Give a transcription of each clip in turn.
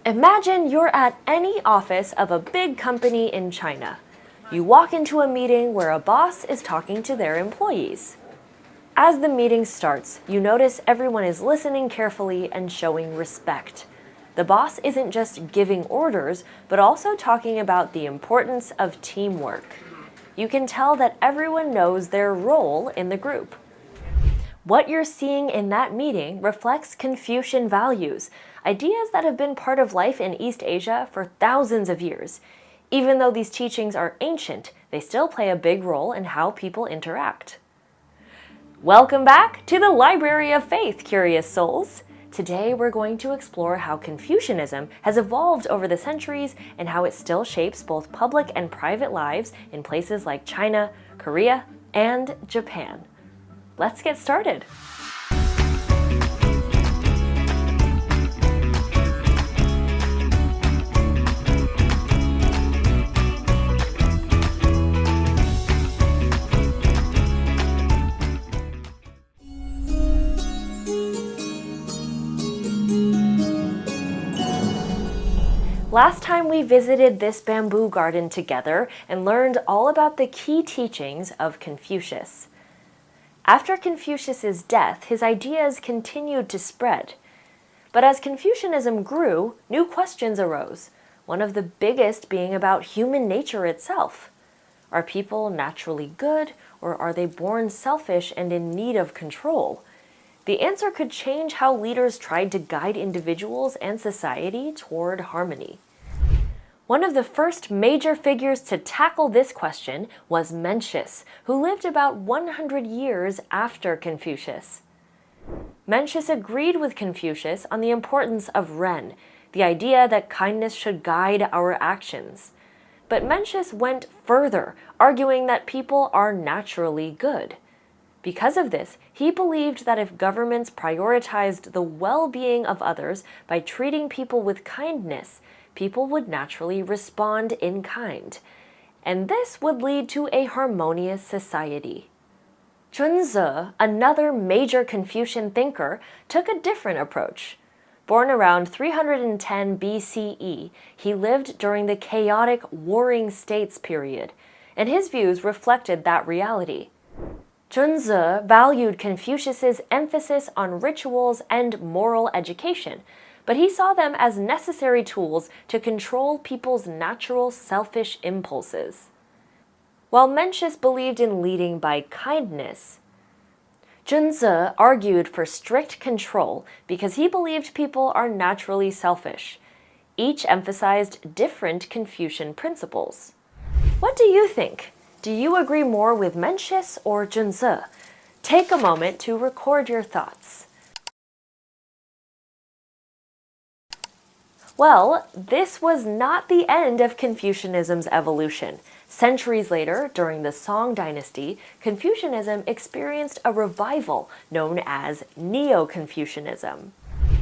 Imagine you're at any office of a big company in China. You walk into a meeting where a boss is talking to their employees. As the meeting starts, you notice everyone is listening carefully and showing respect. The boss isn't just giving orders, but also talking about the importance of teamwork. You can tell that everyone knows their role in the group. What you're seeing in that meeting reflects Confucian values, ideas that have been part of life in East Asia for thousands of years. Even though these teachings are ancient, they still play a big role in how people interact. Welcome back to the Library of Faith, curious souls! Today we're going to explore how Confucianism has evolved over the centuries and how it still shapes both public and private lives in places like China, Korea, and Japan. Let's get started. Last time we visited this bamboo garden together and learned all about the key teachings of Confucius. After Confucius's death, his ideas continued to spread. But as Confucianism grew, new questions arose, one of the biggest being about human nature itself. Are people naturally good, or are they born selfish and in need of control? The answer could change how leaders tried to guide individuals and society toward harmony. One of the first major figures to tackle this question was Mencius, who lived about 100 years after Confucius. Mencius agreed with Confucius on the importance of Ren, the idea that kindness should guide our actions. But Mencius went further, arguing that people are naturally good. Because of this, he believed that if governments prioritized the well-being of others by treating people with kindness, people would naturally respond in kind, and this would lead to a harmonious society. Zhunzi, another major Confucian thinker, took a different approach. Born around 310 BCE, he lived during the chaotic warring states period, and his views reflected that reality. Zhunzi valued Confucius's emphasis on rituals and moral education, but he saw them as necessary tools to control people's natural selfish impulses. While Mencius believed in leading by kindness, Zhunzi argued for strict control because he believed people are naturally selfish. Each emphasized different Confucian principles. What do you think? Do you agree more with Mencius or Zhunzi? Take a moment to record your thoughts. Well, this was not the end of Confucianism's evolution. Centuries later, during the Song dynasty, Confucianism experienced a revival known as Neo-Confucianism.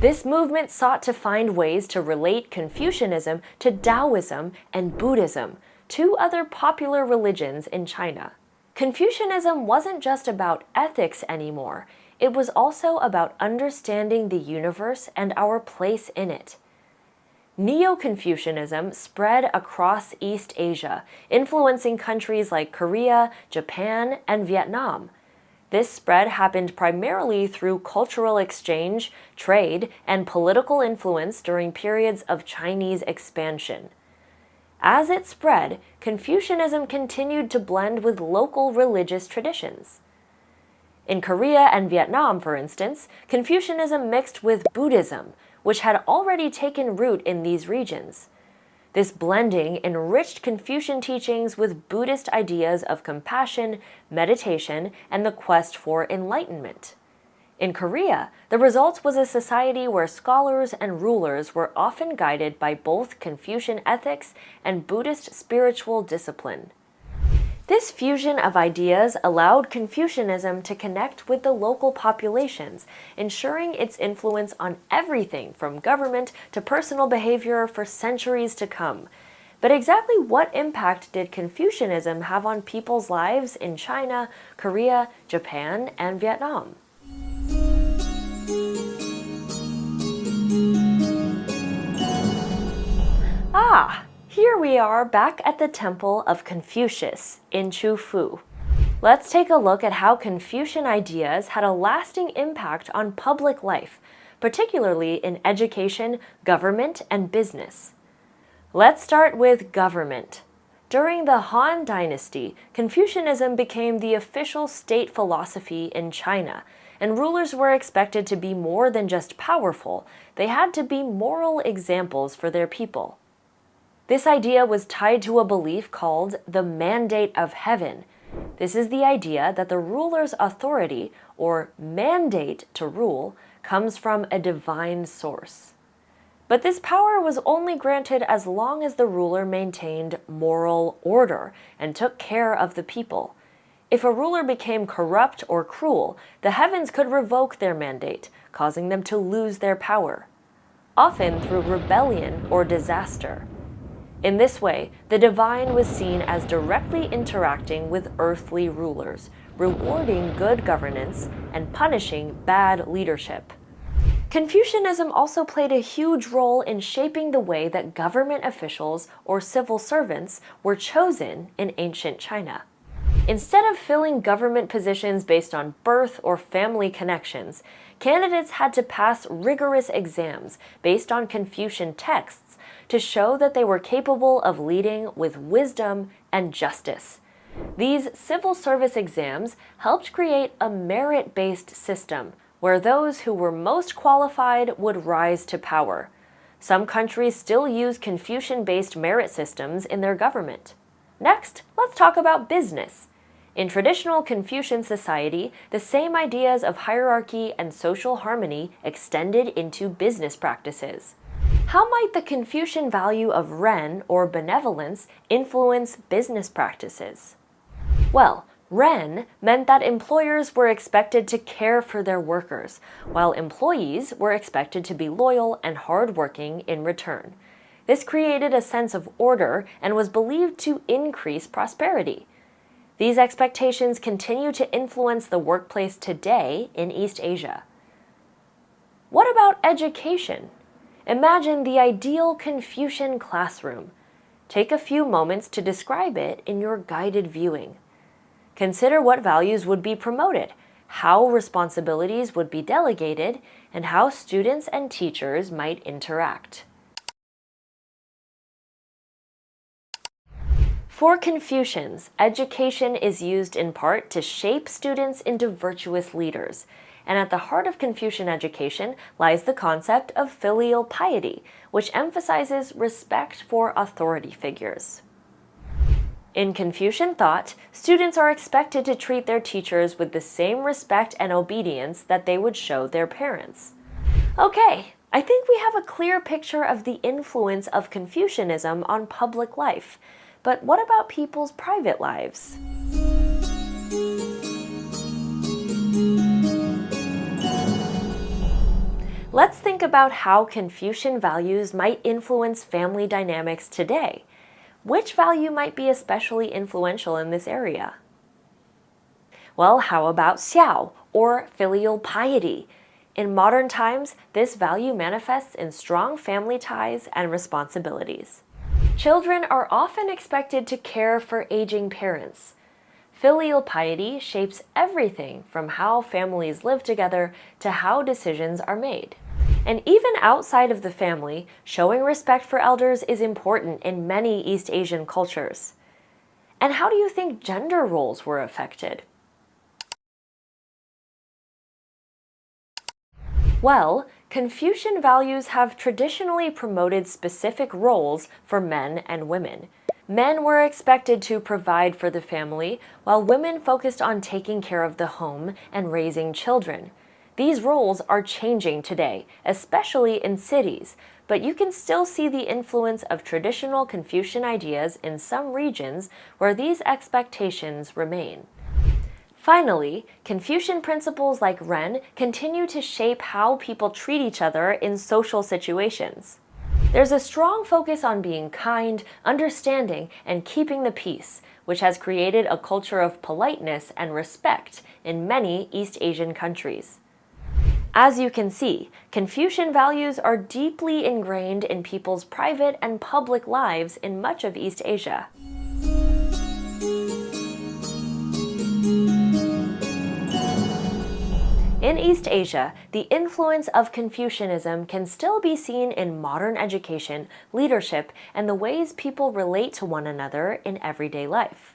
This movement sought to find ways to relate Confucianism to Taoism and Buddhism, two other popular religions in China. Confucianism wasn't just about ethics anymore. It was also about understanding the universe and our place in it. Neo-Confucianism spread across East Asia, influencing countries like Korea, Japan, and Vietnam. This spread happened primarily through cultural exchange, trade, and political influence during periods of Chinese expansion. As it spread, Confucianism continued to blend with local religious traditions. In Korea and Vietnam, for instance, Confucianism mixed with Buddhism, which had already taken root in these regions. This blending enriched Confucian teachings with Buddhist ideas of compassion, meditation, and the quest for enlightenment. In Korea, the result was a society where scholars and rulers were often guided by both Confucian ethics and Buddhist spiritual discipline. This fusion of ideas allowed Confucianism to connect with the local populations, ensuring its influence on everything from government to personal behavior for centuries to come. But exactly what impact did Confucianism have on people's lives in China, Korea, Japan, and Vietnam? Here we are back at the temple of Confucius in Chufu. Let's take a look at how Confucian ideas had a lasting impact on public life, particularly in education, government, and business. Let's start with government. During the Han Dynasty, Confucianism became the official state philosophy in China, and rulers were expected to be more than just powerful, they had to be moral examples for their people. This idea was tied to a belief called the mandate of heaven. This is the idea that the ruler's authority, or mandate to rule, comes from a divine source. But this power was only granted as long as the ruler maintained moral order and took care of the people. If a ruler became corrupt or cruel, the heavens could revoke their mandate, causing them to lose their power, often through rebellion or disaster. In this way, the divine was seen as directly interacting with earthly rulers, rewarding good governance and punishing bad leadership. Confucianism also played a huge role in shaping the way that government officials or civil servants were chosen in ancient China. Instead of filling government positions based on birth or family connections, candidates had to pass rigorous exams based on Confucian texts to show that they were capable of leading with wisdom and justice. These civil service exams helped create a merit-based system where those who were most qualified would rise to power. Some countries still use Confucian-based merit systems in their government. Next, let's talk about business. In traditional Confucian society, the same ideas of hierarchy and social harmony extended into business practices. How might the Confucian value of ren, or benevolence, influence business practices? Well, ren meant that employers were expected to care for their workers, while employees were expected to be loyal and hardworking in return. This created a sense of order and was believed to increase prosperity. These expectations continue to influence the workplace today in East Asia. What about education? Imagine the ideal Confucian classroom. Take a few moments to describe it in your guided viewing. Consider what values would be promoted, how responsibilities would be delegated, and how students and teachers might interact. For Confucians, education is used in part to shape students into virtuous leaders. And at the heart of Confucian education lies the concept of filial piety, which emphasizes respect for authority figures. In Confucian thought, students are expected to treat their teachers with the same respect and obedience that they would show their parents. Okay, I think we have a clear picture of the influence of Confucianism on public life. But what about people's private lives? Let's think about how Confucian values might influence family dynamics today. Which value might be especially influential in this area? Well, how about xiao, or filial piety? In modern times, this value manifests in strong family ties and responsibilities. Children are often expected to care for aging parents. Filial piety shapes everything from how families live together to how decisions are made. And even outside of the family, showing respect for elders is important in many East Asian cultures. And how do you think gender roles were affected? Well, Confucian values have traditionally promoted specific roles for men and women. Men were expected to provide for the family, while women focused on taking care of the home and raising children. These roles are changing today, especially in cities, but you can still see the influence of traditional Confucian ideas in some regions where these expectations remain. Finally, Confucian principles like ren continue to shape how people treat each other in social situations. There's a strong focus on being kind, understanding, and keeping the peace, which has created a culture of politeness and respect in many East Asian countries. As you can see, Confucian values are deeply ingrained in people's private and public lives in much of East Asia. In East Asia, the influence of Confucianism can still be seen in modern education, leadership, and the ways people relate to one another in everyday life.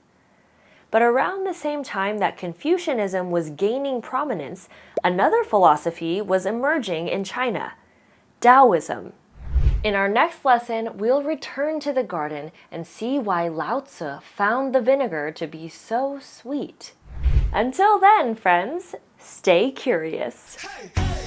But around the same time that Confucianism was gaining prominence, another philosophy was emerging in China: Taoism. In our next lesson, we'll return to the garden and see why Lao Tzu found the vinegar to be so sweet. Until then, friends, stay curious. Hey, hey.